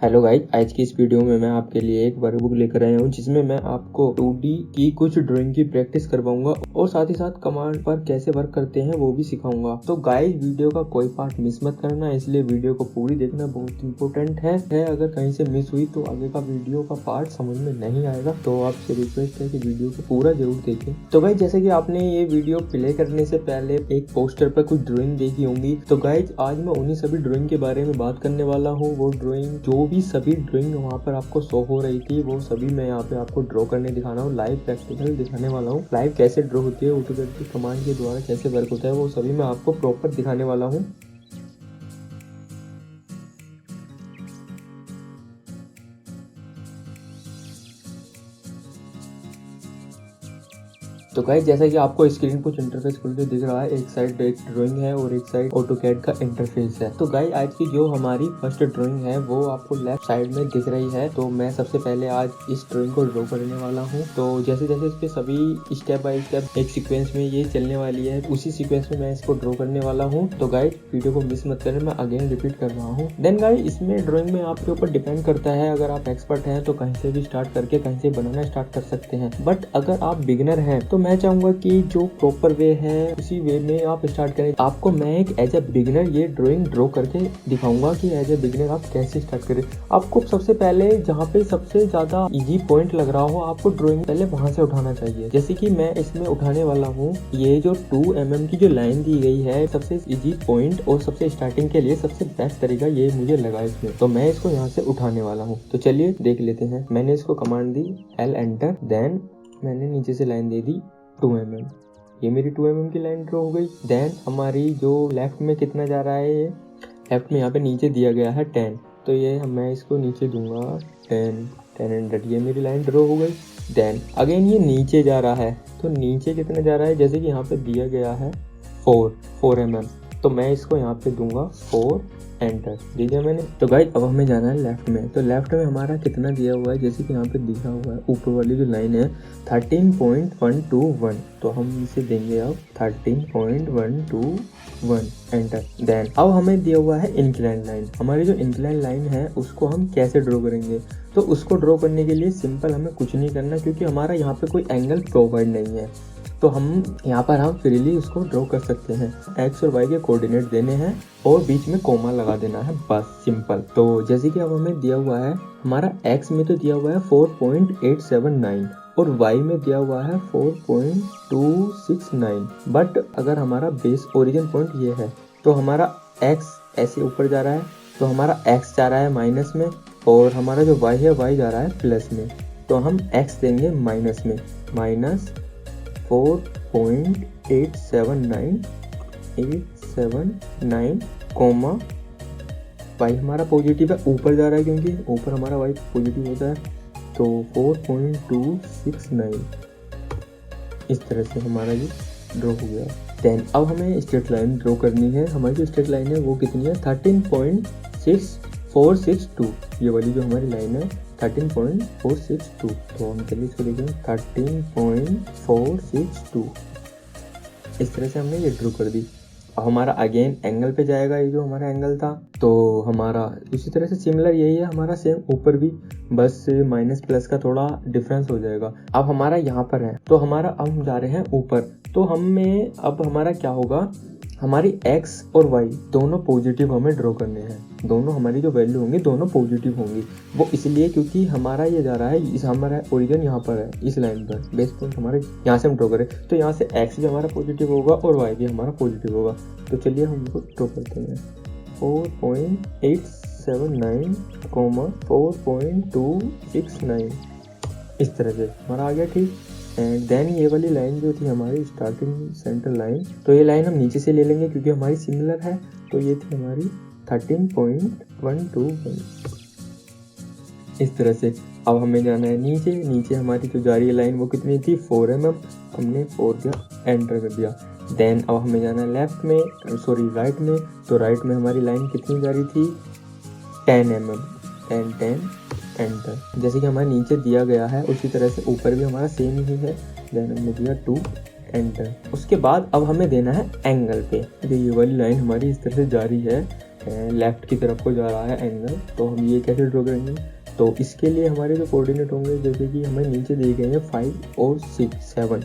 Hello guys, आज की इस वीडियो में मैं आपके लिए एक वर्कबुक लेकर आया हूँ जिसमें मैं आपको 2D की कुछ ड्राइंग की प्रैक्टिस करवाऊंगा और साथ ही साथ कमांड पर कैसे वर्क करते हैं वो भी सिखाऊंगा। तो गाइस, वीडियो का कोई पार्ट मिस मत करना, इसलिए वीडियो को पूरी देखना बहुत इंपॉर्टेंट है। अगर कहीं से मिस हुई तो आगे का वीडियो का पार्ट समझ में नहीं आएगा, तो आपसे रिक्वेस्ट है कि वीडियो को पूरा जरूर देखें। तो गाइस, जैसे कि आपने ये वीडियो प्ले करने से पहले एक पोस्टर पर कुछ ड्राइंग देखी होंगी, तो गाइस आज मैं उन्हीं सभी ड्राइंग के बारे में बात करने वाला हूँ। वो ड्राइंग जो भी सभी ड्राइंग वहाँ पर आपको शो हो रही थी वो सभी मैं यहाँ पे आपको ड्रॉ करने दिखाना हूँ, लाइव प्रैक्टिकल दिखाने वाला हूँ। लाइव कैसे ड्रॉ होती है, ऑटोकैड की कमांड के द्वारा कैसे वर्क होता है, वो सभी मैं आपको प्रॉपर दिखाने वाला हूँ। तो गाइस, जैसा कि आपको स्क्रीन कुछ इंटरफेस खुल के दिख रहा है, एक साइड एक ड्राइंग है और एक साइड ऑटोकैड का इंटरफेस है। तो गाइस, आज की जो हमारी फर्स्ट ड्राइंग है वो आपको लेफ्ट साइड में दिख रही है। तो मैं सबसे पहले आज इस ड्राइंग को ड्रॉ करने वाला हूँ। तो जैसे जैसे इस पे सभी स्टेप बाय स्टेप एक सीक्वेंस में ये चलने वाली है, उसी सीक्वेंस में मैं इसको ड्रॉ करने वाला हूँ। तो गाइस, वीडियो को मिस मत करें, मैं अगेन रिपीट कर रहा हूँ। देन गाइस, इसमें ड्राइंग में आपके ऊपर डिपेंड करता है, अगर आप एक्सपर्ट हैं तो कहीं से भी स्टार्ट करके कहीं से बनाना स्टार्ट कर सकते हैं, बट अगर आप बिगिनर हैं तो मैं चाहूंगा कि जो प्रॉपर वे है उसी वे में आप स्टार्ट करें। आपको मैं एक एज ए बिगिनर ये ड्राइंग ड्रॉ करके दिखाऊंगा कि एज ए बिगिनर आप कैसे स्टार्ट करें। आपको सबसे पहले जहाँ पे सबसे ज्यादा इजी पॉइंट लग रहा हो, आपको ड्राइंग पहले वहां से उठाना चाहिए। जैसे कि मैं इसमें उठाने वाला हूँ, ये जो 2 mm की जो लाइन दी गई है, सबसे इजी पॉइंट और सबसे स्टार्टिंग के लिए सबसे बेस्ट तरीका ये मुझे लगा इसमें, तो मैं इसको यहाँ से उठाने वाला हूँ। तो चलिए देख लेते हैं। मैंने इसको कमांड दी L एंटर, देन मैंने नीचे से लाइन दे दी 2 mm। ये मेरी 2 mm की लाइन ड्रॉ हो गई। देन हमारी जो लेफ्ट में कितना जा रहा है, ये लेफ्ट में यहाँ पे नीचे दिया गया है 10, तो ये मैं इसको नीचे दूंगा 10 ये मेरी लाइन ड्रॉ हो गई। देन अगेन ये नीचे जा रहा है, तो नीचे कितना जा रहा है, जैसे कि यहाँ पे दिया गया है 4 mm, तो मैं इसको यहाँ पे दूंगा 4 एंटर दे दिया मैंने। तो गाइस, अब हमें जाना है लेफ्ट में। तो लेफ्ट में हमारा कितना दिया हुआ है, जैसे कि यहाँ पे दिखा हुआ है ऊपर वाली जो लाइन है 13.121, तो हम इसे देंगे अब 13.121 एंटर। देन अब हमें दिया हुआ है इंक्लाइन लाइन। हमारी जो इंक्लाइन लाइन है उसको हम कैसे ड्रॉ करेंगे, तो उसको ड्रॉ करने के लिए सिंपल हमें कुछ नहीं करना, क्योंकि हमारा यहाँ पे कोई एंगल प्रोवाइड नहीं है, तो हम यहाँ पर हम फ्रीली उसको ड्रॉ कर सकते हैं। एक्स और वाई के कोऑर्डिनेट देने हैं और बीच में कोमा लगा देना है, बस सिंपल। तो जैसे कि अब हमें दिया हुआ है, हमारा एक्स में तो दिया हुआ है 4.879 और वाई में दिया हुआ है 4.269, बट अगर हमारा बेस ओरिजिन पॉइंट ये है तो हमारा एक्स ऐसे ऊपर जा रहा है, तो हमारा एक्स जा रहा है माइनस में और हमारा जो वाई है वाई जा रहा है प्लस में, तो हम एक्स देंगे माइनस में, माइनस 4.879 कोमा वाई हमारा पॉजिटिव है, ऊपर जा रहा है क्योंकि ऊपर हमारा वाई पॉजिटिव होता है, तो 4.269 इस तरह से हमारा ये ड्रॉ हो गया। देन अब हमें स्ट्रेट लाइन ड्रॉ करनी है। हमारी जो स्ट्रेट लाइन है वो कितनी है, 13.6462, ये वाली जो हमारी लाइन है 13.462, तो हम चलिए इसको देखें 13.462, इस तरह से हमने ये ड्रॉ कर दी। अब हमारा अगेन एंगल पे जाएगा, ये जो हमारा एंगल था, तो हमारा इसी तरह से सिमिलर यही है हमारा सेम ऊपर भी, बस माइनस प्लस का थोड़ा डिफरेंस हो जाएगा। अब हमारा यहाँ पर है, तो हमारा अब हम जा रहे हैं ऊपर, तो हमें अब हमारा क्या होगा, हमारी x और y दोनों पॉजिटिव हमें ड्रॉ करने हैं, दोनों हमारी जो वैल्यू होंगी दोनों पॉजिटिव होंगी। वो इसलिए क्योंकि हमारा ये जा रहा है, इस हमारा ओरिजिन यहाँ पर है, इस लाइन पर बेस पॉइंट हमारे यहाँ से हम ड्रॉ करें, तो यहाँ से x भी हमारा पॉजिटिव होगा और y भी हमारा पॉजिटिव होगा। तो चलिए हम इसको ड्रॉ करते हैं 4.879 4.269, इस तरह से हमारा आ गया, ठीक। एंड देन ये वाली लाइन जो थी हमारी स्टार्टिंग सेंटर लाइन, तो ये लाइन हम नीचे से ले लेंगे क्योंकि हमारी सिमिलर है, तो ये थी हमारी 13.121, इस तरह से। अब हमें जाना है नीचे। नीचे हमारी जो जा रही है लाइन वो कितनी थी, 4 mm, हमने 4 दिया एंटर कर दिया। देन अब हमें जाना है लेफ्ट में, सॉरी राइट में, तो राइट में हमारी लाइन कितनी जा रही थी, 10 mm, 10 एंटर। जैसे कि हमारे नीचे दिया गया है उसी तरह से ऊपर भी हमारा सेम ही है, देन हमने दिया 2 एंटर। उसके बाद अब हमें देना है एंगल पे, जो ये वाली लाइन हमारी इस तरह से जा रही है लेफ्ट की तरफ को जा रहा है एंगल, तो हम ये कैसे ड्रॉ करेंगे? तो इसके लिए हमारे जो कोऑर्डिनेट होंगे, जैसे कि हमें नीचे दिए गए हैं 5 और 6 7,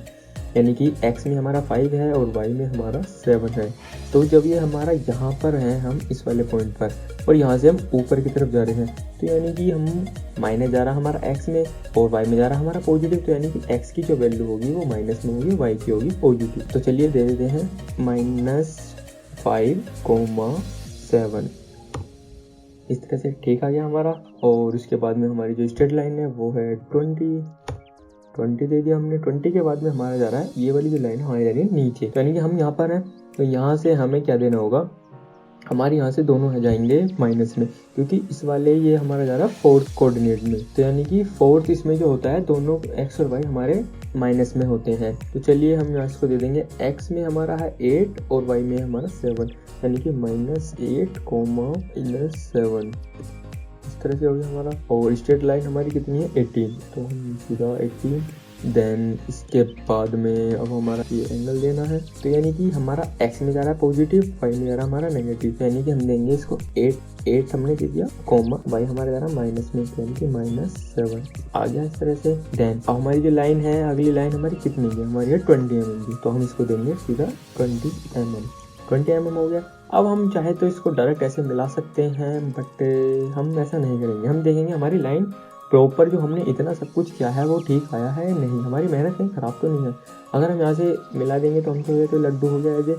यानी कि x में हमारा 5 है और y में हमारा 7 है। तो जब ये हमारा यहाँ पर है, हम इस वाले पॉइंट पर, और यहाँ से हम ऊपर की तरफ जा रहे हैं, तो यानी कि हम माइनस जा रहा हमारा x में और y में जा रहा हमारा पॉजिटिव, तो यानी कि x की जो वैल्यू होगी वो माइनस में होगी, y की होगी पॉजिटिव। तो चलिए दे देते हैं -5,7, इस तरह से ठीक आ गया हमारा। और इसके बाद में हमारी जो स्ट्रेट लाइन है वो है 20 दे दिया हमने। 20 के बाद में हमारा जा रहा है, ये वाली जो लाइन है हमारी जा रही है नीचे, तो यानी कि हम यहाँ पर हैं, तो यहाँ से हमें क्या देना होगा, हमारे यहाँ से दोनों जाएंगे माइनस में, क्योंकि इस वाले ये हमारा जा रहा है फोर्थ कोऑर्डिनेट में, तो यानी कि फोर्थ इसमें जो होता है दोनों x और y हमारे माइनस में होते हैं। तो चलिए हम यहाँ इसको दे देंगे, x में हमारा है 8 और y में हमारा 7, यानी कि -8, -7, इस तरह से हो गया हमारा। और स्ट्रेट लाइन हमारी कितनी है 18, तो हम सीधा 18, देन इसके बाद में अब हमारा ये एंगल देना है, तो यानी कि हमारा x में जा रहा है पॉजिटिव, y में जा रहा है हमारा नेगेटिव, तो यानी कि हम देंगे इसको 8 हमने दे दिया, कॉमा y हमारे जा रहा है माइनस में, तो यानी कि -7 आ गया इस तरह से। देन अब हमारी जो लाइन है, अगली लाइन हमारी कितनी है, हमारी है 20 mm की, तो हम इसको देंगे सीधा 20 mm हो गया। अब हम चाहे तो इसको डायरेक्ट ऐसे मिला सकते हैं, बट हम ऐसा नहीं करेंगे। हम देखेंगे हमारी लाइन प्रॉपर, जो हमने इतना सब कुछ किया है वो ठीक आया है नहीं, हमारी मेहनत कहीं ख़राब तो नहीं है। अगर हम यहाँ से मिला देंगे तो हमको ये तो लड्डू हो गया है।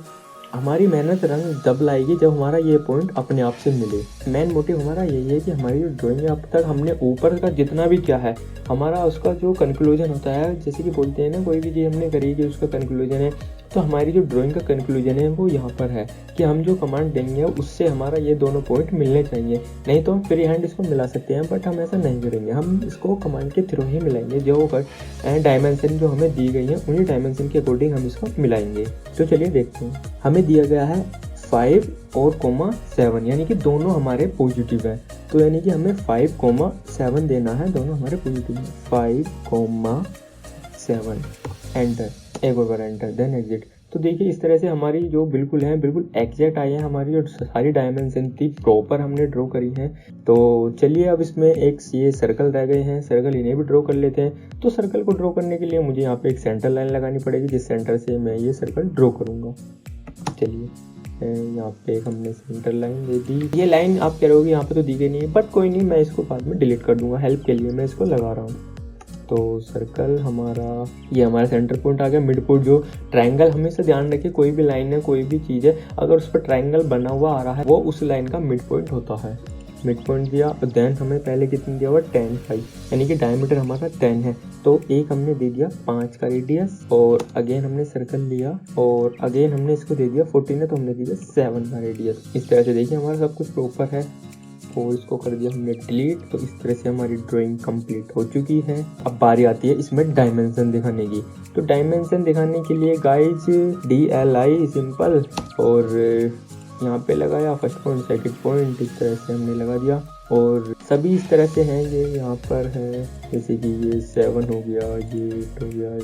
हमारी मेहनत रंग जब लाएगी जब हमारा ये पॉइंट अपने आप से मिले। मेन मोटिव हमारा यही है कि हमारी जो ड्राइंग है, अब तक हमने ऊपर का जितना भी किया है, हमारा उसका जो कंक्लूजन होता है, जैसे कि बोलते हैं ना, कोई भी चीज़ हमने करी कि उसका कंक्लूजन है, तो हमारी जो ड्राइंग का कंक्लूजन है वो यहाँ पर है कि हम जो कमांड देंगे उससे हमारा ये दोनों पॉइंट मिलने चाहिए। नहीं तो हम फ्री हैंड इसको मिला सकते हैं, बट हम ऐसा नहीं करेंगे, हम इसको कमांड के थ्रू ही मिलाएंगे। जो डायमेंशन जो हमें दी गई है उन्हीं डायमेंशन के अकॉर्डिंग हम इसको मिलाएंगे। तो चलिए देखते हैं। हमें दिया गया है 5 और 7, यानी कि दोनों हमारे पॉजिटिव है, तो यानी कि हमें 5,7 देना है, दोनों हमारे पॉजिटिव है। 5,7 एंटर, एक और बार एंटर, देन एग्जिट। तो देखिए इस तरह से हमारी जो बिल्कुल एग्जैक्ट आई है, हमारी जो सारी डायमेंशन थी प्रॉपर हमने ड्रॉ करी है। तो चलिए अब इसमें एक ये सर्कल रह गए हैं, सर्कल इन्हें भी ड्रॉ कर लेते हैं। तो सर्कल को ड्रॉ करने के लिए मुझे यहाँ पे एक सेंटर लाइन लगानी पड़ेगी, जिस सेंटर से मैं ये सर्कल ड्रॉ करूँगा। चलिए यहाँ पे हमने सेंटर लाइन दे दी। ये लाइन आप कह रहे हो यहाँ पे तो दी गई नहीं है, बट कोई नहीं, मैं इसको बाद में डिलीट कर दूंगा, हेल्प के लिए मैं इसको लगा रहा हूँ। तो सर्कल हमारा, ये हमारा सेंटर पॉइंट आ गया। मिड पॉइंट, जो ट्रायंगल, हमेशा ध्यान रखिए कोई भी लाइन है, कोई भी चीज़ है, अगर उस पर ट्रायंगल बना हुआ आ रहा है वो उस लाइन का मिड पॉइंट होता है। मिड पॉइंट दिया, देन हमें पहले कितनी दिया हुआ 10 5, यानी कि डायमीटर हमारा 10 है, तो एक हमने दे दिया 5 का रेडियस, और अगेन हमने सर्कल लिया और अगेन हमने इसको दे दिया 14 है, तो हमने दिया 7 का रेडियस। इस तरह से देखिए हमारा सब कुछ प्रॉपर है, और इसको कर दिया हमने डिलीट। तो इस तरह से हमारी ड्राइंग कंप्लीट हो चुकी है। अब बारी आती है इसमें डायमेंशन दिखाने की। तो डायमेंशन दिखाने के लिए गाइज DLI सिंपल, और यहाँ पे लगाया फर्स्ट पॉइंट, सेकंड पॉइंट, इस तरह से हमने लगा दिया। और सभी इस तरह से हैं, ये यहाँ पर है, जैसे कि ये 7 हो गया, ये 8 हो गया,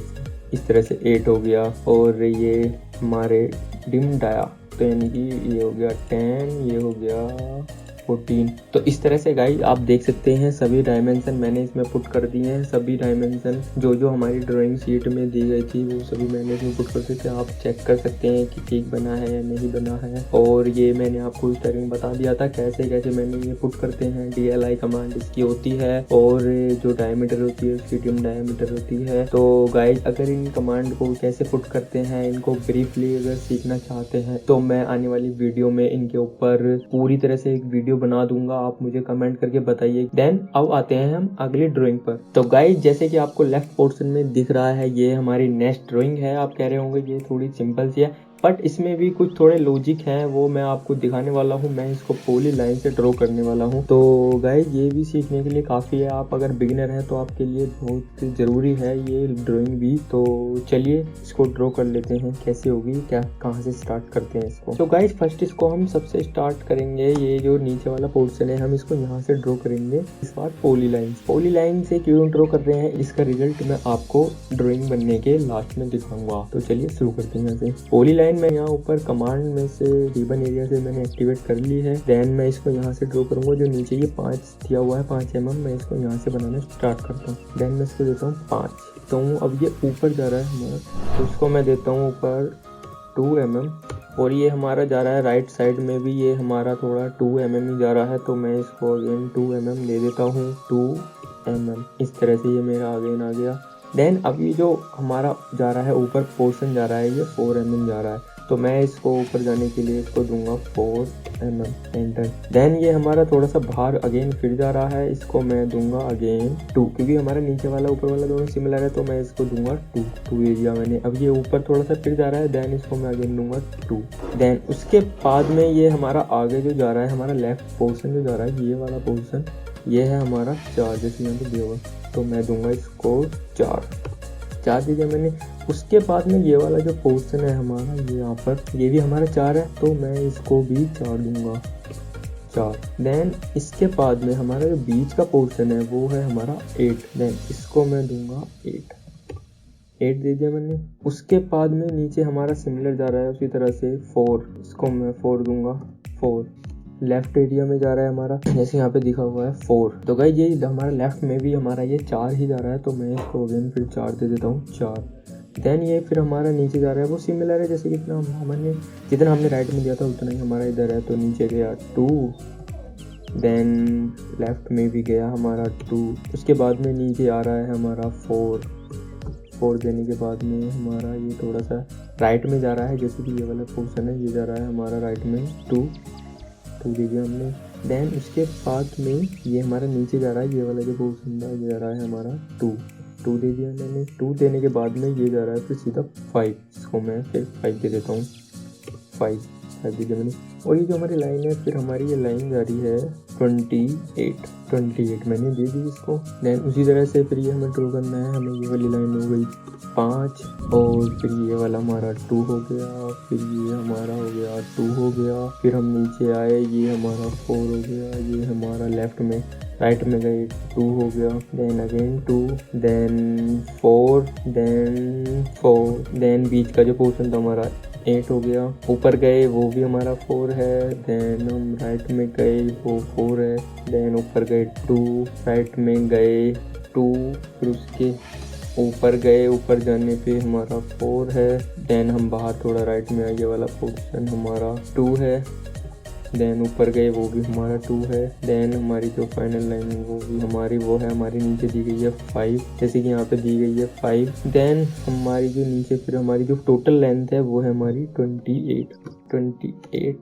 इस तरह से 8 हो गया, और ये हमारे डिम डाया, तो यानी कि ये हो गया 10, ये हो गया 14। तो इस तरह से गाइस आप देख सकते हैं सभी डायमेंशन मैंने इसमें पुट कर दिए हैं। सभी डायमेंशन जो हमारी ड्राइंग शीट में दी गई थी वो सभी मैंने इसमें पुट कर सकते हैं। आप चेक कर सकते हैं कि ठीक बना है या नहीं बना है। और ये मैंने आपको इस तरह बता दिया था कैसे कैसे मैंने ये पुट करते हैं। DLI कमांड इसकी होती है, और जो डायमीटर होती है उसकी डिम डायमीटर होती है। तो गाइज अगर इन कमांड को कैसे पुट करते हैं, इनको ब्रीफली अगर सीखना चाहते हैं तो मैं आने वाली वीडियो में इनके ऊपर पूरी तरह से एक वीडियो बना दूंगा, आप मुझे कमेंट करके बताइए। देन अब आते हैं हम अगली ड्राइंग पर। तो गाइज जैसे कि आपको लेफ्ट पोर्शन में दिख रहा है ये हमारी नेक्स्ट ड्राइंग है। आप कह रहे होंगे ये थोड़ी सिंपल सी है, बट इसमें भी कुछ थोड़े लॉजिक हैं, वो मैं आपको दिखाने वाला हूँ। मैं इसको पॉली लाइन से ड्रॉ करने वाला हूँ। तो गाइज ये भी सीखने के लिए काफ़ी है। आप अगर बिगिनर हैं तो आपके लिए बहुत ज़रूरी है ये ड्राइंग भी। तो चलिए इसको ड्रॉ कर लेते हैं, कैसे होगी, क्या, कहाँ से स्टार्ट करते हैं इसको। तो गाइज फर्स्ट इसको हम सबसे स्टार्ट करेंगे, ये जो नीचे वाला पोर्शन है हम इसको यहाँ से ड्रॉ करेंगे। इस बार पॉली लाइन से क्यों ड्रॉ कर रहे हैं इसका रिजल्ट मैं आपको ड्राइंग बनने के लास्ट में दिखाऊंगा। तो चलिए शुरू करते हैं यहाँ से। पॉली लाइन देन मैं यहाँ ऊपर कमांड में से रिबन एरिया से मैंने एक्टिवेट कर ली है। देन मैं इसको यहाँ से ड्रॉ करूँगा, जो नीचे ये 5 दिया हुआ है 5 mm, मैं इसको यहाँ से बनाना स्टार्ट करता हूँ। देन मैं इसको देता हूँ 5। तो अब ये ऊपर जा रहा है हमारा, तो इसको मैं देता हूँ ऊपर 2 mm, और ये हमारा जा रहा है राइट साइड में भी ये हमारा थोड़ा 2 mm ही जा रहा है, तो मैं इसको अगेन 2 mm दे देता हूँ। 2 mm इस तरह से ये मेरा अगेन आ गया। देन अब ये जो हमारा जा रहा है ऊपर पोर्शन जा रहा है, ये 4 mm जा रहा है, तो मैं इसको ऊपर जाने के लिए इसको दूंगा 4 mm, एंटर। देन ये हमारा थोड़ा सा बाहर अगेन फिर जा रहा है, इसको मैं दूंगा अगेन 2, क्योंकि हमारा नीचे वाला ऊपर वाला दोनों सिमिलर है, तो मैं इसको दूंगा 2 दे दिया मैंने। अब ये ऊपर थोड़ा सा फिर जा रहा है, देन इसको मैं अगेन दूंगा 2। देन उसके बाद में ये हमारा आगे जो जा रहा है, हमारा लेफ्ट पोर्शन जो जा रहा है, ये वाला पोर्शन ये है हमारा 4, जैसे यहाँ पे दिया हुआ, तो मैं दूंगा इसको 4 दे दिया मैंने। उसके बाद में ये वाला जो पोर्शन है हमारा, ये यहाँ पर ये भी हमारा 4 है, तो मैं इसको भी 4 दूंगा 4। देन इसके बाद में हमारा जो बीच का पोर्शन है वो है हमारा 8, देन इसको मैं दूंगा 8 दे दिया मैंने। उसके बाद में नीचे हमारा सिमिलर जा रहा है उसी तरह से 4, इसको मैं 4 दूंगा 4। लेफ्ट एरिया में जा रहा है हमारा, जैसे यहाँ पे दिखा हुआ है 4, तो गाइस ये हमारा लेफ्ट में भी हमारा ये 4 ही जा रहा है, तो मैं इसको अगेन फिर 4 दे देता हूँ 4। देन ये फिर हमारा नीचे जा रहा है, वो सिमिलर है जैसे जितना हमने राइट में दिया था उतना ही हमारा इधर है, तो नीचे गया 2। देन लेफ्ट में भी गया हमारा 2। उसके बाद में नीचे आ रहा है हमारा 4 देने के बाद में हमारा ये थोड़ा सा राइट में जा रहा है, जैसे कि ये वाला पोर्शन है ये जा रहा है हमारा राइट में 2 दे दिया हमने। देन उसके बाद में ये हमारा नीचे जा रहा है, ये वाला जो पोर्शन था ये जा रहा है हमारा 2 दे दिया मैंने। 2 देने के बाद में ये जा रहा है फिर सीधा 5, इसको मैं फिर 5 दे देता हूँ 5 दे दिया मैंने। और ये जो हमारी लाइन है, फिर हमारी ये लाइन जा रही है 28 मैंने दे दी इसको। देन उसी तरह से फिर ये हमें ड्रॉ करना है, हमें ये वाली लाइन हो गई 5, और फिर ये वाला हमारा 2 हो गया, फिर ये हमारा हो गया 2 हो गया, फिर हम नीचे आए ये हमारा 4 हो गया, ये हमारा लेफ्ट में राइट में गए 2 हो गया, देन अगेन 2, देन 4, देन बीच का जो पोर्शन था हमारा 8 हो गया। ऊपर गए वो भी हमारा 4 है, देन हम राइट में गए वो 4 है, देन ऊपर गए 2, राइट में गए 2, फिर उसके ऊपर गए, ऊपर जाने पे हमारा 4 है, देन हम बाहर थोड़ा राइट में आए, ये वाला पोर्शन हमारा 2 है, देन ऊपर गए वो भी हमारा 2 है, देन हमारी जो फाइनल लाइन है वो भी हमारी नीचे दी गई है 5, जैसे कि यहाँ पे दी गई है 5। देन हमारी जो नीचे फिर हमारी जो टोटल लेंथ है वो है हमारी 28,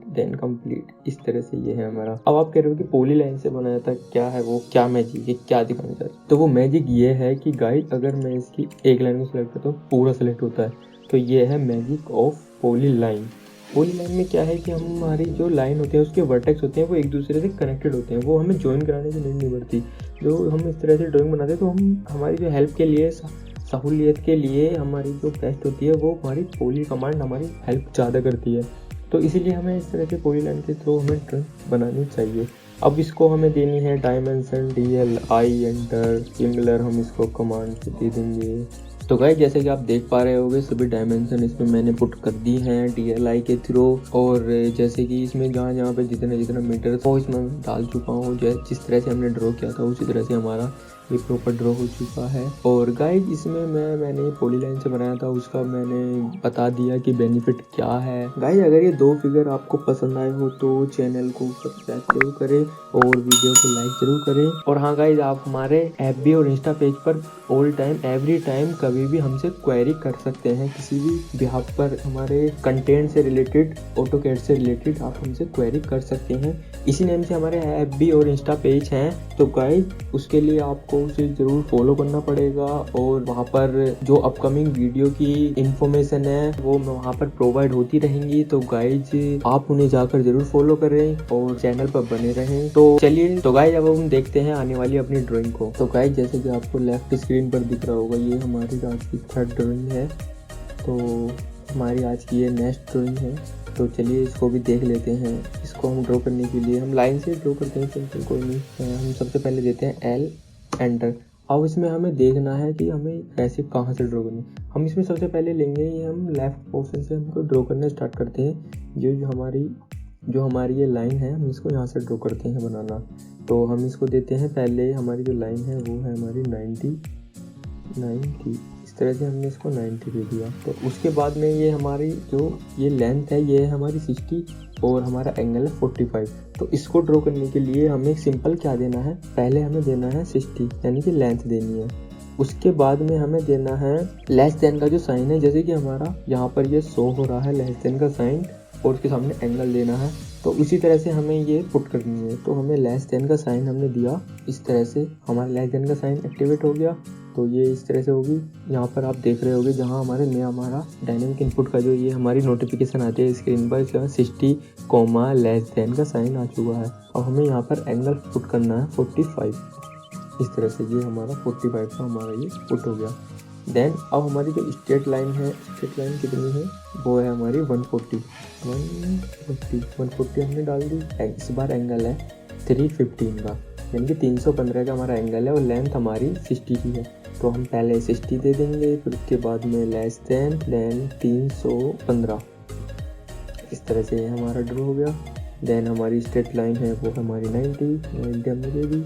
देन कंप्लीट। इस तरह से ये है हमारा। अब आप कह रहे हो कि पॉली लाइन से बनाया था, क्या है वो, क्या मैजिक है, क्या दिखाना चाहते हैं? तो वो मैजिक ये है कि गाइस अगर मैं इसकी एक लाइन को सिलेक्ट करता हूँ पूरा सिलेक्ट होता है, तो ये है magic of poly line. Poly line में क्या है कि हमारी जो लाइन होती है उसके वर्टेक्स होते हैं वो एक दूसरे से कनेक्टेड होते हैं, वो हमें ज्वाइन कराने की नीड नहीं पड़ती। जो हम इस तरह से ड्राइंग बनाते हैं तो हम हमारी जो हेल्प के लिए, सहूलियत के लिए हमारी जो बेस्ट होती है वो हमारी पॉली कमांड हमारी हेल्प ज़्यादा करती है, तो इसीलिए हमें इस तरह से पॉली लाइन के थ्रू हमें ड्राइंग बनानी चाहिए। अब इसको हमें देनी है डायमेंशन DLI एंटर, सिमिलर हम इसको कमांड से दे देंगे। तो गाइस जैसे कि आप देख पा रहे होंगे सभी डायमेंशन इसमें मैंने पुट कर दी हैं DLI के थ्रू, और जैसे कि इसमें जहाँ पे जितना मीटर वो इसमें डाल चुका हूँ, जिस तरह से हमने ड्रॉ किया था उसी तरह से हमारा ये प्रॉपर ड्रॉ हो चुका है। और गाइस इसमें मैंने पॉली लाइन से बनाया था, उसका मैंने बता दिया कि बेनिफिट क्या है। गाइस अगर ये 2 फिगर आपको पसंद आए हो तो चैनल को सब्सक्राइब जरूर करें और वीडियो को लाइक जरूर करें। और हाँ गाइस, आप हमारे FB और इंस्टा पेज पर ऑल टाइम एवरी टाइम कभी भी हमसे क्वेरी कर सकते हैं, किसी भी बिहाफ पर हमारे कंटेंट से रिलेटेड, ऑटोकैड से रिलेटेड आप हमसे क्वेरी कर सकते हैं। इसी नेम से हमारे FB और इंस्टा पेज हैं, तो गाइस उसके लिए आपको उसे जरूर फॉलो करना पड़ेगा, और वहाँ पर जो अपकमिंग वीडियो की इंफॉर्मेशन है वो वहाँ पर प्रोवाइड होती रहेंगी, तो गाइज आप उन्हें जाकर जरूर फॉलो करें और चैनल पर बने रहें। तो चलिए, तो गाइज अब हम देखते हैं आने वाली अपनी ड्राइंग को। तो गाइज जैसे कि आपको लेफ्ट स्क्रीन पर दिख रहा होगा, ये हमारी आज की 3rd ड्राइंग है, तो हमारी आज की ये नेक्स्ट ड्राइंग है। तो चलिए इसको भी देख लेते हैं। इसको हम ड्रॉ करने के लिए हम लाइन से ड्रॉ करते हैं, सिंपल, कोई नहीं। हम सबसे पहले देते हैं L एंटर। अब इसमें हमें देखना है कि हमें कैसे कहाँ से ड्रॉ करनी है। हम इसमें सबसे पहले लेंगे ये हम लेफ्ट पोर्शन से हमको ड्रॉ करना स्टार्ट करते हैं। जो हमारी ये लाइन है हम इसको यहाँ से ड्रॉ करते हैं बनाना। तो हम इसको देते हैं, पहले हमारी जो लाइन है वो है हमारी 90 इस तरह से हमने इसको 90 दे दिया। तो उसके बाद में ये हमारी जो ये लेंथ है ये है हमारी 60 और हमारा एंगल है 45। तो इसको ड्रॉ करने के लिए हमें सिंपल क्या देना है, पहले हमें देना है 60 यानी कि लेंथ देनी है। उसके बाद में हमें देना है लेस देन का जो साइन है, जैसे कि हमारा यहाँ पर ये शो हो रहा है लेस देन का साइन और उसके सामने एंगल देना है। तो उसी तरह से हमें ये पुट करनी है। तो हमें लेस देन का साइन हमने दिया, इस तरह से हमारा लेस देन का साइन एक्टिवेट हो गया। तो ये इस तरह से होगी। यहाँ पर आप देख रहे होगे जहाँ हमारा डायनेमिक इनपुट का जो ये हमारी नोटिफिकेशन आती है स्क्रीन पर 60 लेस देन का साइन आ चुका है। अब हमें यहाँ पर एंगल पुट करना है 45। इस तरह से ये हमारा 45 का हमारा ये पुट हो गया। देन अब हमारी जो स्ट्रेट लाइन है, स्ट्रेट लाइन कितनी है वो है हमारी 140 हमने डाल दी। इस बार एंगल है 315 का यानी कि 315 का हमारा एंगल है और लेंथ हमारी 60 की है। तो हम पहले 60 दे देंगे, फिर उसके बाद में लेस देन 315। इस तरह से हमारा ड्रॉ हो गया। देन हमारी स्ट्रेट लाइन है वो हमारी 90 हमने दे दी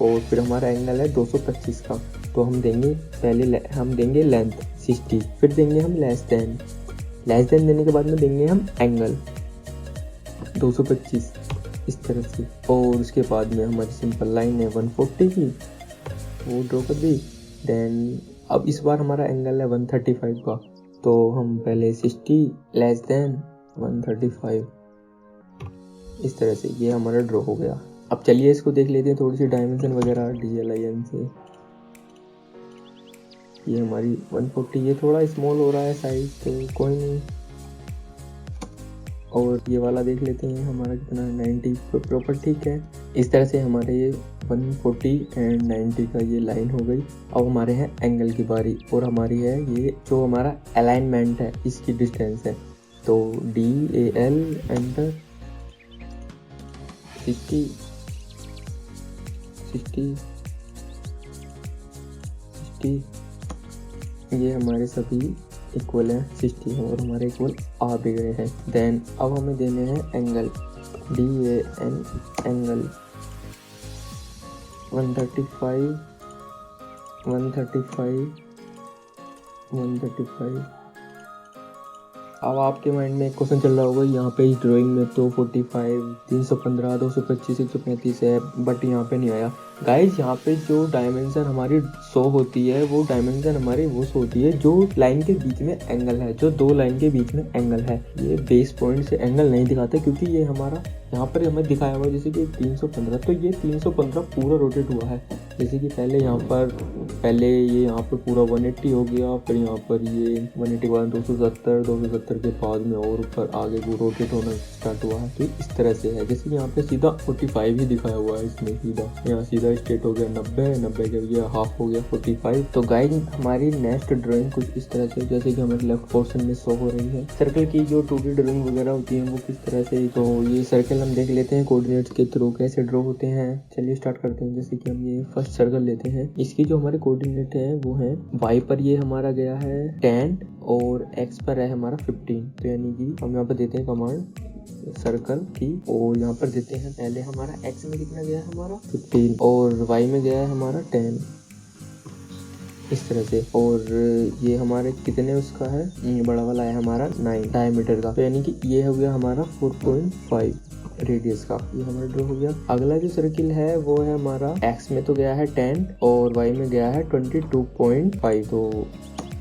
और फिर हमारा एंगल है 225 का। तो हम देंगे पहले हम देंगे लेंथ 60, फिर देंगे हम लेस देन देने के बाद में देंगे हम एंगल 225 इस तरह से। और उसके बाद में हमारी सिंपल लाइन है 140 की, वो ड्रॉ कर दी। देन अब इस बार हमारा एंगल है 135 का। तो हम पहले 60 लेस देन 135 इस तरह से ये हमारा ड्रॉ हो गया। अब चलिए इसको देख लेते हैं थोड़ी सी डायमेंशन वगैरह DLIN से। ये हमारी 140, ये थोड़ा स्मॉल हो रहा है साइज, तो कोई नहीं। और ये वाला देख लेते हैं हमारा कितना है 90 प्रॉपर ठीक है। इस तरह से हमारे ये 140 एंड 90 का ये लाइन हो गई। अब हमारे हैं एंगल की बारी और हमारी है ये जो हमारा अलाइनमेंट है इसकी डिस्टेंस है। तो DAL एंटर 60 ये हमारे सभी इक्वल हैं 60 और हमारे इक्वल आ भी गए हैं। देन अब हमें देने हैं एंगल DAN एंगल 135। अब आपके माइंड में एक क्वेश्चन चल रहा होगा, यहाँ पे इस ड्राइंग में तो 45, 315, 225, 135 है बट यहाँ पे नहीं आया। गाइज यहाँ पे जो डायमेंशन हमारी शो होती है वो डायमेंशन हमारी वो शो होती है जो लाइन के बीच में एंगल है, जो दो लाइन के बीच में एंगल है। ये बेस पॉइंट से एंगल नहीं दिखाते क्योंकि ये हमारा यहाँ पर हमें दिखाया हुआ जैसे कि 315, तो ये 315 पूरा रोटेट हुआ है। जैसे कि पहले ये यहाँ पर पूरा 180 हो गया, फिर यहाँ पर ये 180 के बाद 270 के बाद में और ऊपर आगे वो रोटेट होना स्टार्ट हुआ है। तो इस तरह से है, जैसे कि यहाँ पे सीधा 45 ही दिखाया हुआ है इसमें, यहाँ सीधा स्ट्रेट हो गया 90 के ये हाफ हो गया 45। तो गाइज हमारी नेक्स्ट ड्राइंग कुछ इस तरह से, जैसे कि हमारे लेफ्ट पोर्शन में शो हो रही है। सर्कल की जो 2D ड्राइंग वगैरह होती है वो किस तरह से, तो ये सर्कल हम देख लेते हैं कोऑर्डिनेट्स के थ्रू कैसे ड्रॉ होते हैं। चलिए स्टार्ट करते हैं। जैसे कि हम ये फर्स्ट सर्कल लेते हैं, इसकी जो हमारे कोऑर्डिनेट है वो है y पर ये हमारा गया है 10 और x पर है हमारा 15। तो यानी कि हम यहाँ पर देते हैं कमांड सर्कल की और यहाँ पर देते हैं पहले हमारा x में कितना गया है हमारा 15 और y में गया है हमारा 10 इस तरह से। और ये हमारे कितने उसका है, बड़ा वाला है हमारा 9 डायमीटर का। तो यानी कि ये हो गया हमारा 4.5 रेडियस का, ये हमारा ड्रॉ हो गया। अगला जो सर्किल है वो है हमारा x में तो गया है 10 और y में गया है 22.5। तो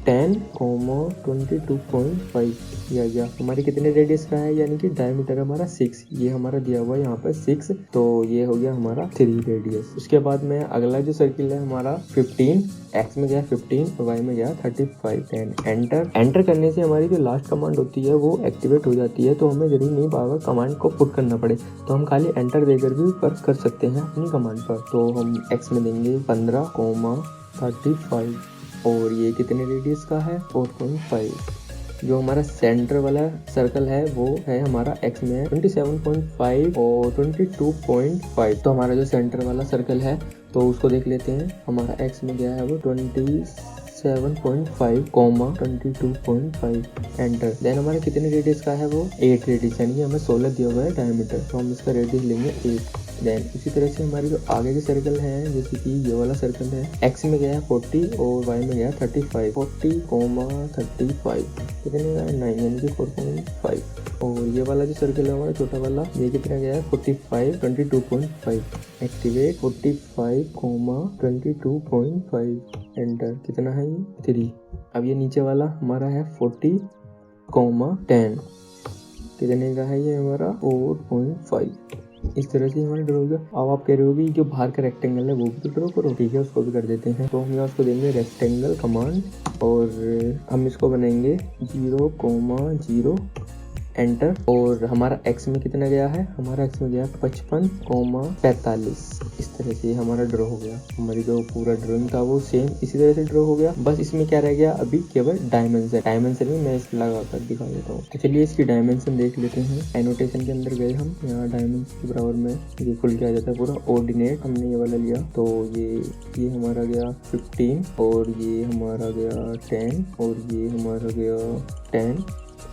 10, 22.5 दिया गया। हमारी कितने रेडियस का है, यानी कि डायमीटर हमारा 6, ये हमारा दिया हुआ है यहाँ पर 6। तो ये हो गया हमारा 3 रेडियस। उसके बाद में अगला जो सर्किल है हमारा 15, x में गया 15 और y में गया 35। देन एंटर करने से हमारी जो लास्ट कमांड होती है वो एक्टिवेट हो जाती है। तो हमें जरूरी नहीं बार-बार कमांड को पुट करना पड़े, तो हम खाली एंटर देकर भी वर्क कर सकते हैं अपनी कमांड पर। तो हम x में देंगे 15,35 और ये कितने रेडियस का है 4.5। जो हमारा सेंटर वाला सर्कल है वो है हमारा x में 27.5 और 22.5। तो हमारा जो सेंटर वाला सर्कल है तो उसको देख लेते हैं। हमारा x में गया है वो 27.5 कॉमा 22.5 एंटर। देन हमारे कितने रेडियस का है वो 8 रेडियस, यानी कि हमें 16 दिया हुआ है डायमीटर, तो हम इसका रेडियस लेंगे 8। देन इसी तरह से हमारे जो आगे के सर्कल हैं, जैसे कि ये वाला सर्कल है, x में गया है 40 और y में गया है 35। 40,35 कितने का है 9, यानी कि 4.5। और ये वाला जो सर्कल है हमारा छोटा वाला, ये कितना गया है 45 22.5। Activate 45, 22.5 enter. कितना है ये 3। अब ये नीचे वाला हमारा है 40, 10 कितने का है ये हमारा 4.5। इस तरह से हमारा ड्रॉ हो गया। अब आप कह रहे हो कि जो बाहर का रेक्टेंगल है वो भी तो ड्रॉ करो, ठीक है उसको भी कर देते हैं। तो हम यहाँ उसको देंगे रेक्टेंगल कमांड और हम इसको बनाएंगे 0,0 एंटर। और हमारा x में कितना गया है, हमारा x में गया 55,45। इस तरह से हमारा ड्रॉ हो गया। हमारी जो पूरा ड्राइंग था वो सेम इसी तरह से ड्रॉ हो गया। बस इसमें क्या रह गया अभी, केवल डायमेंशन में मैं इस लगा कर दिखा देता हूँ। तो चलिए इसकी डायमेंशन देख लेते हैं। एनोटेशन के अंदर गए हम, यहाँ डायमेंशन के बराबर में ये खुल के आ जाता है पूरा। ऑर्डिनेट हमने ये वाला लिया, तो ये हमारा गया 15 और ये हमारा गया 10 और ये हमारा गया 10।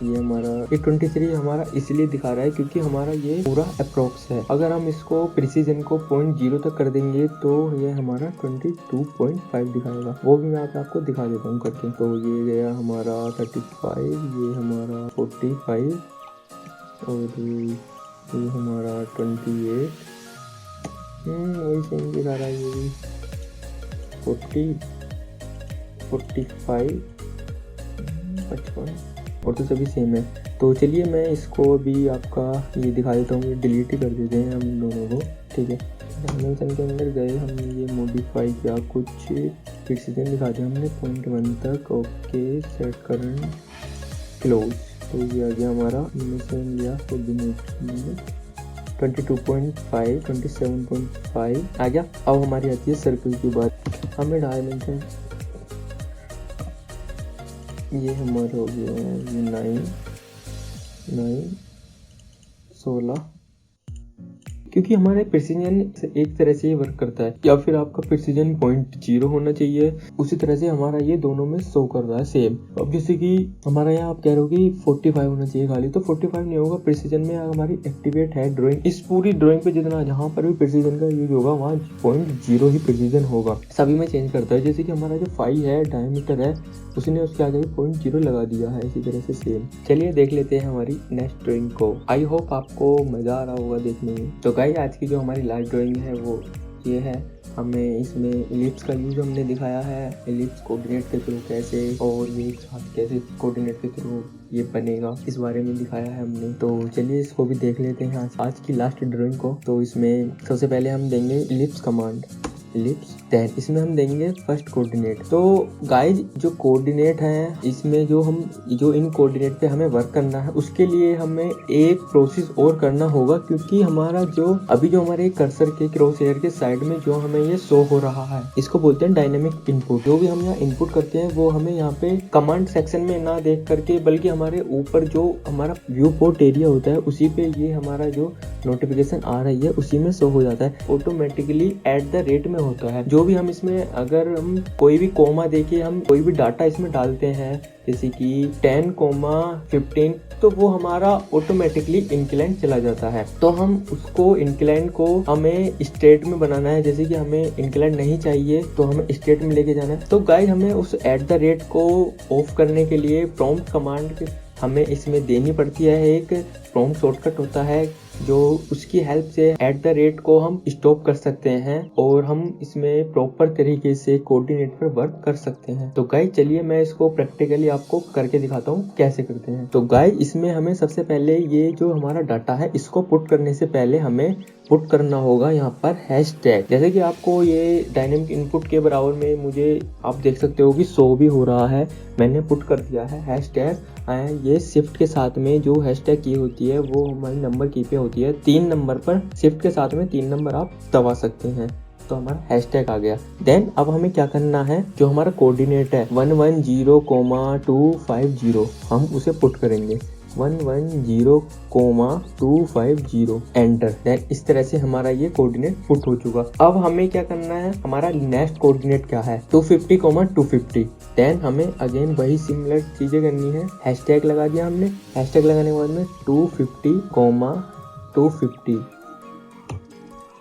ये हमारा 23 हमारा इसलिए दिखा रहा है क्योंकि हमारा ये पूरा अप्रोक्स है। अगर हम इसको प्रिसीजन को 0.0 तक कर देंगे तो ये हमारा 22.5 दिखाएगा। वो भी मैं आपको दिखा देता हूँ करके। तो ये गया हमारा 35, ये हमारा 45 और ये हमारा 28। वही सेम दिखा रहा है ये भी 40, 45, 55 और तो सभी सेम है। तो चलिए मैं इसको भी आपका ये दिखा देता हूँ, डिलीट ही कर देते हैं हम इन दोनों को, ठीक है। डायमेंशन के अंदर गए, हमने ये मॉडिफाई किया, कुछ प्रिसीजन दिखा दिया हमने 0.1 तक। ओके सेट करंट क्लोज, तो ये आ गया हमारा इमेशन लिया 22.5 27.5 आ गया। अब हमारी आती है सर्कल की बात। हमें डायमेंशन ये हमारा हो गया ये 9, 16, क्योंकि हमारे प्रिसीजन एक तरह से ये वर्क करता है, या फिर आपका प्रिसीजन 0.0 होना चाहिए, उसी तरह से हमारा ये दोनों में शो कर रहा है सेम। अब जैसे कि हमारा यहाँ आप कह रहे हो कि 45 होना चाहिए खाली, तो 45 नहीं होगा। प्रिसीजन में हमारी एक्टिवेट है ड्राइंग, इस पूरी ड्राइंग पे जितना जहाँ पर भी प्रिसीजन का यूज होगा वहाँ 0.0 ही प्रिसीजन होगा। सभी में चेंज करता है। जैसे कि हमारा जो 5 है डायमीटर है, उसने उसके आगे 0.0 लगा दिया है, इसी तरह से सेम। चलिए देख लेते हैं हमारी नेक्स्ट ड्राइंग को। आई होप आपको मजा आ रहा होगा देखने में। तो गाइस आज की जो हमारी लास्ट ड्राइंग है वो ये है। हमें इसमें इलिप्स का यूज हमने दिखाया है, इलिप्स कोऑर्डिनेट के थ्रू कैसे, और ये चार्ट कैसे कोऑर्डिनेट के थ्रू ये बनेगा, इस बारे में दिखाया है हमने। तो चलिए इसको भी देख लेते हैं आज की लास्ट ड्राइंग को। तो इसमें सबसे पहले हम देंगे इलिप्स कमांड, इलिप्स। देन इसमें हम देंगे फर्स्ट कोऑर्डिनेट। तो गाइज जो कोऑर्डिनेट है, इसमें जो इन कोऑर्डिनेट पे हमें वर्क करना है, उसके लिए हमें एक प्रोसेस और करना होगा, क्योंकि हमारा जो अभी जो हमारे कर्सर के क्रॉस हेयर के साइड में जो हमें ये शो हो रहा है, इसको बोलते हैं डायनेमिक इनपुट। जो भी हम यहाँ इनपुट करते हैं वो हमें यहाँ पे कमांड सेक्शन में ना देख करके, बल्कि हमारे ऊपर जो हमारा व्यू पोर्ट एरिया होता है उसी पे ये हमारा जो नोटिफिकेशन आ रही है उसी में शो हो जाता है ऑटोमेटिकली एट द रेट में होता है। जो भी हम इसमें अगर हम कोई भी कोमा देके हम कोई भी डाटा इसमें डालते हैं, जैसे कि 10,15, तो वो हमारा ऑटोमेटिकली इंक्लाइन चला जाता है। तो हम उसको इंक्लाइन को हमें स्टेट में बनाना है, जैसे कि हमें इंक्लाइन नहीं चाहिए तो हमें स्टेट में लेके जाना है। तो गाइस हमें उस एट द रेट को ऑफ करने के लिए प्रॉम्प्ट कमांड हमें इसमें देनी पड़ती है। एक प्रॉम्प्ट शॉर्टकट होता है जो उसकी हेल्प से एट द रेट को हम स्टॉप कर सकते हैं और हम इसमें प्रॉपर तरीके से कोऑर्डिनेट पर वर्क कर सकते हैं। तो गाइस चलिए मैं इसको प्रैक्टिकली आपको करके दिखाता हूँ कैसे करते हैं। तो गाइस इसमें हमें सबसे पहले ये जो हमारा डाटा है इसको पुट करने से पहले हमें पुट करना होगा यहाँ पर हैशटैग। जैसे कि आपको ये डायनेमिक इनपुट के बराबर में मुझे आप देख सकते हो कि शो भी हो रहा है, मैंने पुट कर दिया है हैशटैग। ये शिफ्ट के साथ में जो हैशटैग की होती है वो हमारी नंबर की पे होती है 3 नंबर पर, शिफ्ट के साथ में 3 नंबर आप दबा सकते हैं। तो हमारा हैशटैग आ गया। देन अब हमें क्या करना है, जो हमारा कोऑर्डिनेट है 110,250 हम उसे पुट करेंगे। 110,250 एंटर। देन इस तरह से हमारा ये कोऑर्डिनेट पुट हो चुका। अब हमें क्या करना है, हमारा नेक्स्ट कोऑर्डिनेट क्या है, 250,250। देन हमें अगेन वही सिमिलर चीजें करनी है। हैशटैग लगा दिया हमने, हैशटैग लगाने के बाद में 250,250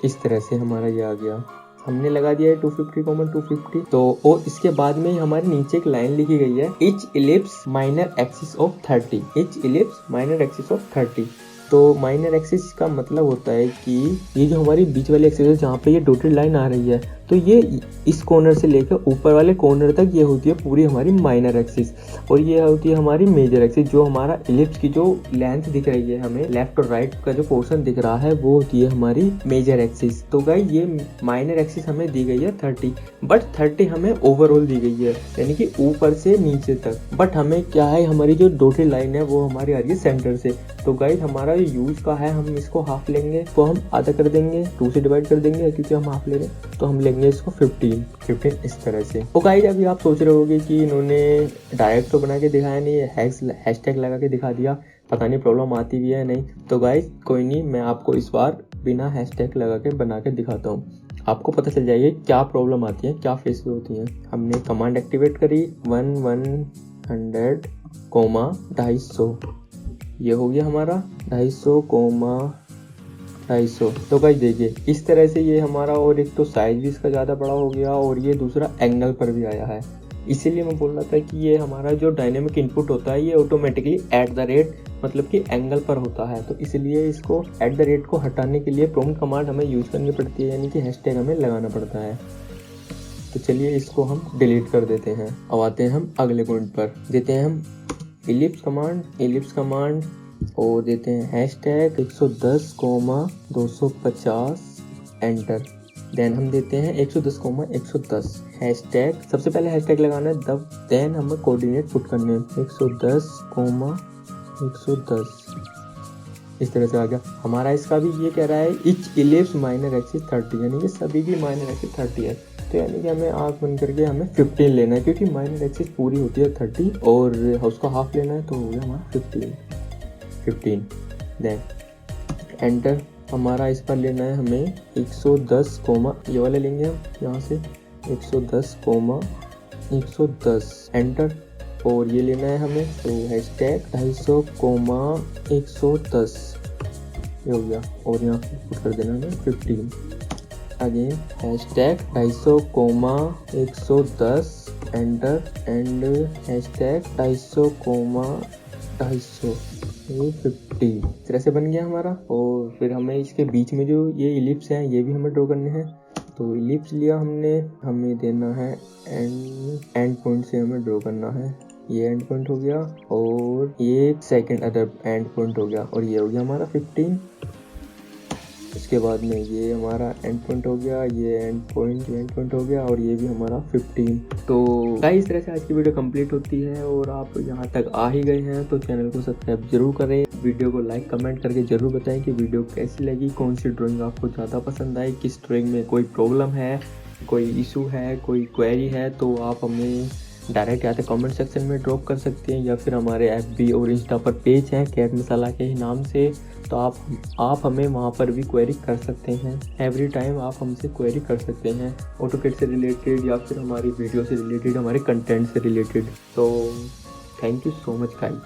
इस तरह से हमारा ये आ गया। हमने लगा दिया है 250,250। तो और इसके बाद में हमारे नीचे एक लाइन लिखी गई है, etch ellipse minor axis of 30, etch ellipse minor axis of 30। तो माइनर एक्सिस का मतलब होता है कि ये जो हमारी बीच वाली एक्सिस है जहाँ पे ये डॉटेड लाइन आ रही है, तो ये इस कॉर्नर से लेकर ऊपर वाले कॉर्नर तक ये होती है पूरी हमारी माइनर एक्सिस, और ये होती है हमारी मेजर एक्सिस। जो हमारा इलिप्स की जो लेंथ दिख रही है हमें, लेफ्ट और राइट का जो पोर्शन दिख रहा है, वो होती है हमारी मेजर एक्सिस। तो गाइस ये माइनर एक्सिस हमें दी गई है 30, बट 30 हमें ओवरऑल दी गई है, यानी कि ऊपर से नीचे तक। बट हमें क्या है, हमारी जो डॉटेड लाइन है वो हमारी आ रही है सेंटर से। तो गाइस हमारा जो यूज का है, हम इसको हाफ लेंगे, तो हम आधा कर देंगे, 2 से डिवाइड कर देंगे क्योंकि हम हाफ ले रहे हैं, तो हम लेंगे इसको 15 इस तरह से। तो गाइस अभी आप सोच रहे होगे कि इन्होंने डायरेक्ट तो बना के दिखाया नहीं, हैशटैग लगा के दिखा दिया, पता नहीं प्रॉब्लम आती भी है नहीं। तो गाइस कोई नहीं, मैं आपको इस बार बिना हैशटैग लगा के बना के दिखाता हूँ, आपको पता चल जाएगी क्या प्रॉब्लम आती है, क्या फेस होती है। हमने कमांड एक्टिवेट करी 1,100,250, ये हो गया हमारा 250,250। तो गाइस देखिए इस तरह से ये हमारा, और एक तो साइज भी इसका ज़्यादा बड़ा हो गया, और ये दूसरा एंगल पर भी आया है। इसीलिए मैं बोल रहा था कि ये हमारा जो डायनेमिक इनपुट होता है ये ऑटोमेटिकली एट द रेट मतलब कि एंगल पर होता है, तो इसलिए इसको एट द रेट को हटाने के लिए प्रॉम्प्ट कमांड हमें यूज करनी पड़ती है, यानी कि हैशटैग हमें लगाना पड़ता है। तो चलिए इसको हम डिलीट कर देते हैं। अब आते हैं हम अगले पॉइंट पर, देते हैं हम इलिप्स कमांड और देते हैं हैशटैग 110,250 एंटर। देन हम देते हैं 110,110 हैशटैग। सबसे पहले हैशटैग लगाना है, देन हमें कोऑर्डिनेट पुट करने हैं 110,110 इस तरह से आ गया हमारा। इसका भी ये कह रहा है इच इलिप्स माइनर एक्सिस 30, यानी कि सभी की माइनर एक्सिस 30 है, तो यानी कि हमें आँख बंद करके हमें 15 लेना है, क्योंकि माइनर एक्सिस पूरी होती है 30 और उसका हाफ लेना है, तो हो गया हमारा 15। Then enter. हमारा इस पर लेना है हमें 110, ये वाले लेंगे हम यहाँ से 110,110 एंटर, और ये लेना है हमें तो हैशटैग 250,110 ये हो गया, और यहाँ पुट कर देना हमें 15। Again hashtag 250,110 enter and hashtag 250,250 ये 15 इस तरह से बन गया हमारा। और फिर हमें इसके बीच में जो ये इलिप्स हैं ये भी हमें ड्रॉ करने हैं। तो इलिप्स लिया हमने, हमें देना है एंड पॉइंट से हमें ड्रॉ करना है, ये एंड पॉइंट हो गया और ये सेकंड अदर एंड पॉइंट हो गया, और ये हो गया हमारा 15। इसके बाद में ये हमारा एंड पॉइंट हो गया, ये एंड पॉइंट हो गया, और ये भी हमारा 15। तो गाइस इस तरह से आज की वीडियो कंप्लीट होती है, और आप यहाँ तक आ ही गए हैं तो चैनल को सब्सक्राइब जरूर करें, वीडियो को लाइक कमेंट करके जरूर बताएं कि वीडियो कैसी लगी, कौन सी ड्राइंग आपको ज़्यादा पसंद आई, किस ड्राइंग में कोई प्रॉब्लम है, कोई इशू है, कोई क्वेरी है, तो आप हमें डायरेक्ट या तो कमेंट सेक्शन में ड्रॉप कर सकते हैं, या फिर हमारे FB और इंस्टा पर पेज है कैट मसाला के ही नाम से, तो आप हमें वहाँ पर भी क्वेरी कर सकते हैं। एवरी टाइम आप हमसे क्वेरी कर सकते हैं ऑटोकैड से रिलेटेड या फिर हमारी वीडियो से रिलेटेड, हमारे कंटेंट से रिलेटेड। तो thank you so much guys.